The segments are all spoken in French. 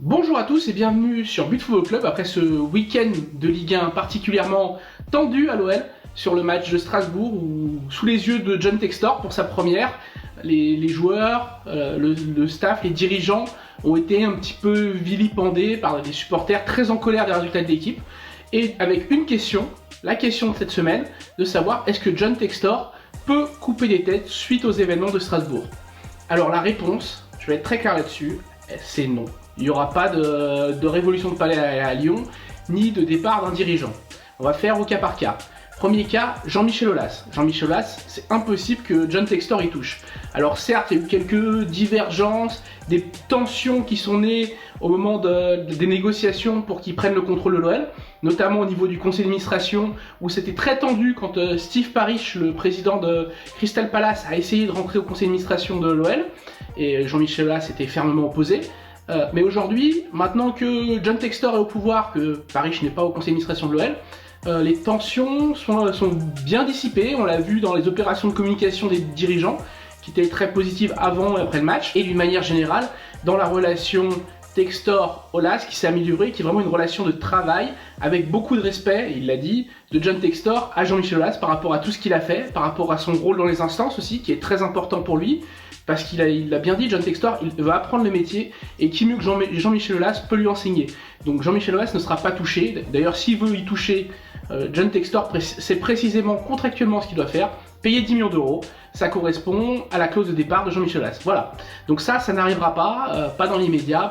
Bonjour à tous et bienvenue sur But Football Club après ce week-end de Ligue 1 particulièrement tendu à l'OL sur le match de Strasbourg où, sous les yeux de John Textor pour sa première, les joueurs, le staff, les dirigeants ont été un petit peu vilipendés par des supporters très en colère des résultats de l'équipe et avec une question, la question de cette semaine, de savoir est-ce que John Textor peut couper des têtes suite aux événements de Strasbourg. Alors la réponse, je vais être très clair là-dessus, c'est non. Il n'y aura pas de révolution de palais à Lyon, ni de départ d'un dirigeant. On va faire au cas par cas. Premier cas, Jean-Michel Aulas. Jean-Michel Aulas, c'est impossible que John Textor y touche. Alors certes, il y a eu quelques divergences, des tensions qui sont nées au moment des négociations pour qu'ils prennent le contrôle de l'OL, notamment au niveau du conseil d'administration, où c'était très tendu quand Steve Parish, le président de Crystal Palace, a essayé de rentrer au conseil d'administration de l'OL, et Jean-Michel Aulas était fermement opposé. Mais aujourd'hui, maintenant que John Textor est au pouvoir, que Parish n'est pas au conseil d'administration de l'OL, les tensions sont bien dissipées. On l'a vu dans les opérations de communication des dirigeants, qui étaient très positives avant et après le match, et d'une manière générale, dans la relation Textor-Aulas qui s'est améliorée, qui est vraiment une relation de travail, avec beaucoup de respect, il l'a dit, de John Textor à Jean-Michel Aulas par rapport à tout ce qu'il a fait, par rapport à son rôle dans les instances aussi, qui est très important pour lui, parce qu'il a bien dit, John Textor, il va apprendre le métier, et qui mieux que Jean-Michel Aulas peut lui enseigner. Donc Jean-Michel Aulas ne sera pas touché, d'ailleurs s'il veut y toucher, John Textor, c'est précisément contractuellement ce qu'il doit faire, payer 10 millions d'euros, ça correspond à la clause de départ de Jean-Michel Aulas. Voilà, donc ça n'arrivera pas dans l'immédiat,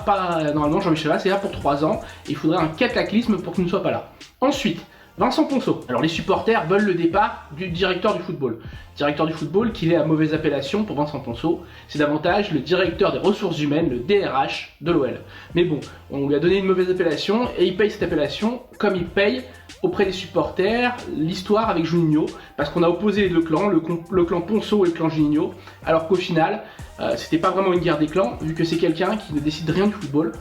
normalement Jean-Michel Aulas est là pour 3 ans, et il faudrait un cataclysme pour qu'il ne soit pas là. Ensuite, Vincent Ponceau. Alors les supporters veulent le départ du directeur du football. Directeur du football, qu'il est à mauvaise appellation pour Vincent Ponceau, c'est davantage le directeur des ressources humaines, le DRH de l'OL. Mais bon, on lui a donné une mauvaise appellation et il paye cette appellation comme il paye auprès des supporters l'histoire avec Juninho, parce qu'on a opposé les deux clans, le clan Ponceau et le clan Juninho, alors qu'au final, c'était pas vraiment une guerre des clans, vu que c'est quelqu'un qui ne décide rien du football.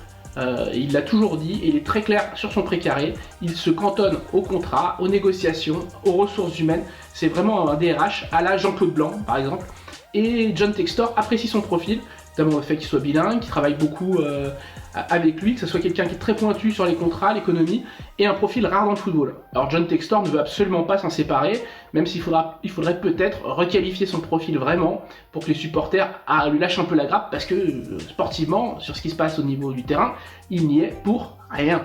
Il l'a toujours dit, et il est très clair sur son précaré, il se cantonne au contrat, aux négociations, aux ressources humaines, c'est vraiment un DRH à la Jean-Claude Blanc par exemple, et John Textor apprécie son profil, notamment le fait qu'il soit bilingue, qu'il travaille beaucoup avec lui, que ce soit quelqu'un qui est très pointu sur les contrats, l'économie, et un profil rare dans le football. Alors John Textor ne veut absolument pas s'en séparer, même s'il faudrait peut-être requalifier son profil vraiment pour que les supporters lui lâchent un peu la grappe, parce que sportivement, sur ce qui se passe au niveau du terrain, il n'y est pour rien.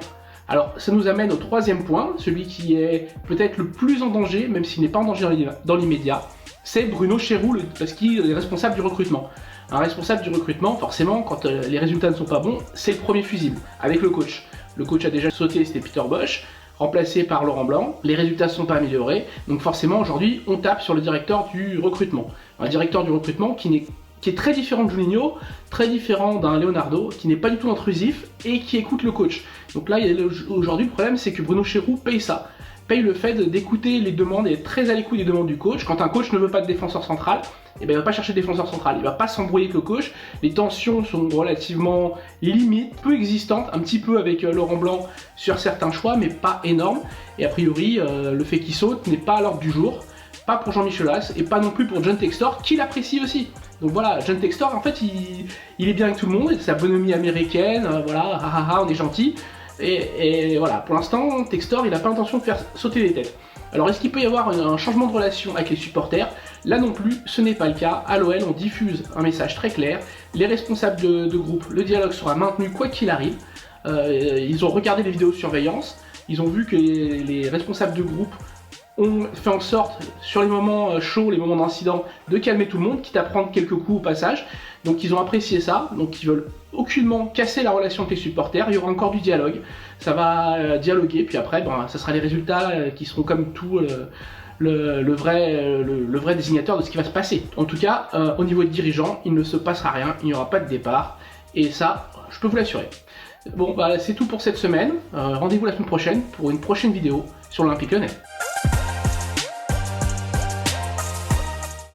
Alors ça nous amène au troisième point, celui qui est peut-être le plus en danger, même s'il n'est pas en danger dans l'immédiat, c'est Bruno Chéroux, parce qu'il est responsable du recrutement. Un responsable du recrutement, forcément, quand les résultats ne sont pas bons, c'est le premier fusible, avec le coach. Le coach a déjà sauté, c'était Peter Bosz, remplacé par Laurent Blanc, les résultats ne sont pas améliorés, donc forcément aujourd'hui on tape sur le directeur du recrutement. Un directeur du recrutement qui est très différent de Juninho, très différent d'un Leonardo, qui n'est pas du tout intrusif et qui écoute le coach. Donc là, aujourd'hui, le problème, c'est que Bruno Chéroux paye ça. Paye le fait d'écouter les demandes et d'être très à l'écoute des demandes du coach. Quand un coach ne veut pas de défenseur central, eh ben, il ne va pas chercher de défenseur central, il ne va pas s'embrouiller avec le coach. Les tensions sont relativement limites, peu existantes, un petit peu avec Laurent Blanc sur certains choix, mais pas énormes. Et a priori, le fait qu'il saute n'est pas à l'ordre du jour, pas pour Jean-Michel Aulas et pas non plus pour John Textor, qui l'apprécie aussi. Donc voilà, John Textor, en fait, il est bien avec tout le monde, sa bonhomie américaine, voilà, on est gentil. Et voilà, pour l'instant, Textor, il n'a pas l'intention de faire sauter les têtes. Alors, est-ce qu'il peut y avoir un changement de relation avec les supporters? Là non plus, ce n'est pas le cas. À l'OL, on diffuse un message très clair. Les responsables de groupe, le dialogue sera maintenu quoi qu'il arrive. Ils ont regardé les vidéos de surveillance. Ils ont vu que les responsables de groupe ont fait en sorte, sur les moments chauds, les moments d'incident, de calmer tout le monde, quitte à prendre quelques coups au passage. Donc ils ont apprécié ça, donc ils veulent aucunement casser la relation avec les supporters, il y aura encore du dialogue, ça va dialoguer, puis après, ça sera les résultats qui seront comme tout le vrai désignateur de ce qui va se passer. En tout cas, au niveau des dirigeants, il ne se passera rien, il n'y aura pas de départ, et ça, je peux vous l'assurer. Bon, c'est tout pour cette semaine, rendez-vous la semaine prochaine pour une prochaine vidéo sur l'Olympique Lyonnais.